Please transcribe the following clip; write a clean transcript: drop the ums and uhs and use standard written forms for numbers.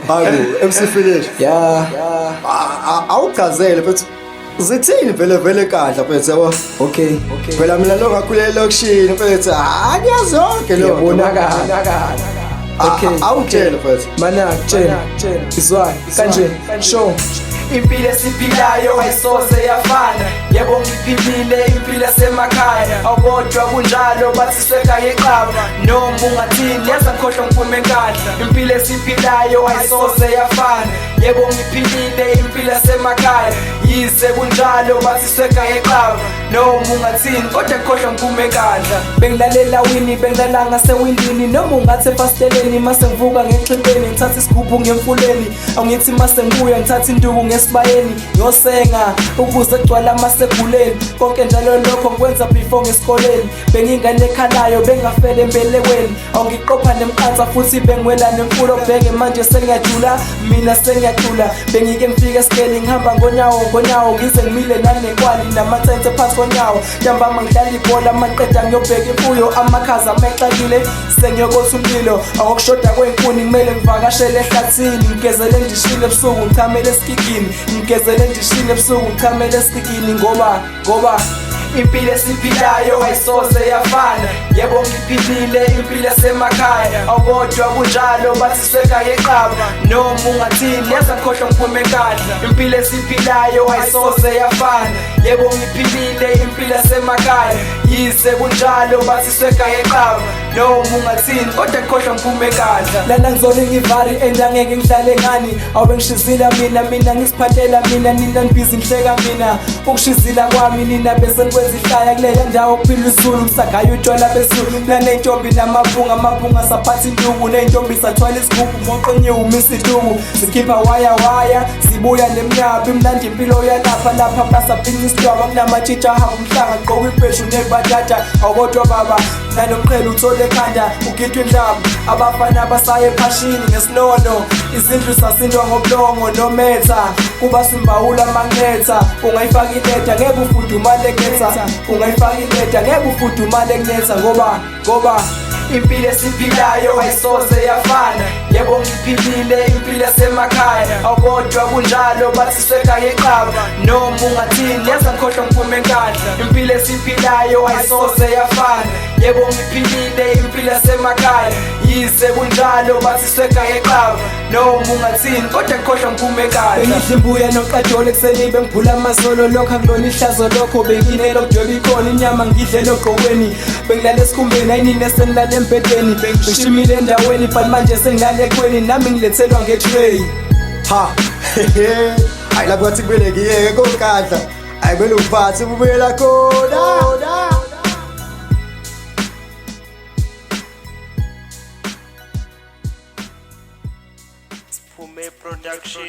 Hayi MC Finish. Yeah. Awuchazele futhi zithini vele kahle mfethu yabo. Okay. Phela mina lo ngakhulela elokushini mfethu. Akuyazonke lo. Yabonakala. Okay. Awutshela mfethu. Mana tshela. Izwani kanje. Show. Impilo esiphilayo ayisoze yafana, yebo ngiphilile impilo esemakhaya, awukodwa kunjalo bathi swekaya eqaba, noma ungathini yaza ngikhohlwa ngiphume enkandla. Impilo esiphilayo ayisoze yafana, yebo ngiphilile impilo esemakhaya, yize kunjalo bathi swekaya eqaba, noma ungathini kodwa ngikhohlwa ngiphume enkandla. Bengilalela wini bengidlala ngasewindini, noma ungathi efasteleni mase ngivuka ngexhibeni, ngithatha isigubhu ngemfuleni, awungithi mase ngibuya ngithatha induku esibayeni yosenga ukuze gcwala amaseguleni, konke njalo lokho ngikwenza before ngesikoleni. Bengingane ekhalayo bengafele embelekweni, awungiqopha nemqansa futhi bengiwela nemfulo. Bheke manje sengiyajula, mina sengiyajula. Bengike ngifike esikeli ngihamba ngonyawo ngize ngimile nanekwali namathense phansi konyawo. Ntambama ngidlala ibhola maqeda ngiyobheka imfuyo, amakhaza amexakile sengiyokotha umlilo. Awukushoda kwenkuni kumele ngivakashele ehlathini, ngigezele ndishile ebusuku ngichamele esikikini, ngigezele ndishile ebusuku ngichamele esikikini ngoba impilo esiphilayo ayisoze yafana, yebo ngiphilile impilo esemakhaya, awukodwa kunjalo bathi swekaya eqaba, noma ungathini yaza ngikhohlwa ngiphume enkandla. Impilo esiphilayo ayisoze yafana, yebo ngiphilile impilo esemakhaya, yize kunjalo bathi swekaya eqaba, noma ungathini kodwa ngikhohlwa ngiphume enkandla. Lana ngizole ngivari endangeke ngihlale ngani, awube ngishizila mina ngisiphathela mina, nina nibhizi ngihleka mina. Ukushizila kwami nina bese ihlaya kuleya ndawo kuphila izulu, ngisagayo utshwala bezulu. Nanentombi namabhunga saphatha induku, nentombi sathwala isigubhu moqonye umisa iduku, sikhipha waya sibuya nemnyabi. Mnandi impilo lapha basaphinga isidwaba, kunamatshitsha ahamba umhlanga gqoka ibheshu nebhatata. Awukodwa baba nanoqhela uthole ekhanda ugidwa indlamu, abafana basaye ephashini ngesinono, izindlu sasindwa ngobulongo nometha, kuba simbawula magnetha. Ungayifaka ileta ngeke ufudumale kunetha, ungayifaka ileta ngeke ufudumale kunetha ngoba impilo esiphilayo ayisoze yafana, yebo ngiphilile impilo esemakhaya, awukodwa kunjalo bathi swekaya eqaba, noma ungathini yaza ngikhohlwa ngiphume enkandla. Impilo esiphilayo ayisoze yafana, yebo ngiphilile impilo esemakhaya, yize kunjalo bathi swekaya eqaba, noma ungathini kodwa ngikhohlwa ngiphume enkandla. Bengidla imbuya noqadole ekuseni bengiphula amazolo, lokho akulona ihlazo lokho benginelo kujoba ikhona inyama ngidlela ogqokweni. Bengilala esikhumbeni ayinini esenilala embedeni, bengishimile endaweni but manje sengilala ekhweni, nami ngilethelwa nge-tray. Hayi lapho ngathi kumele ngiyeke konkandla, hayi kumele uphathe ubuyela khona. Siphume production.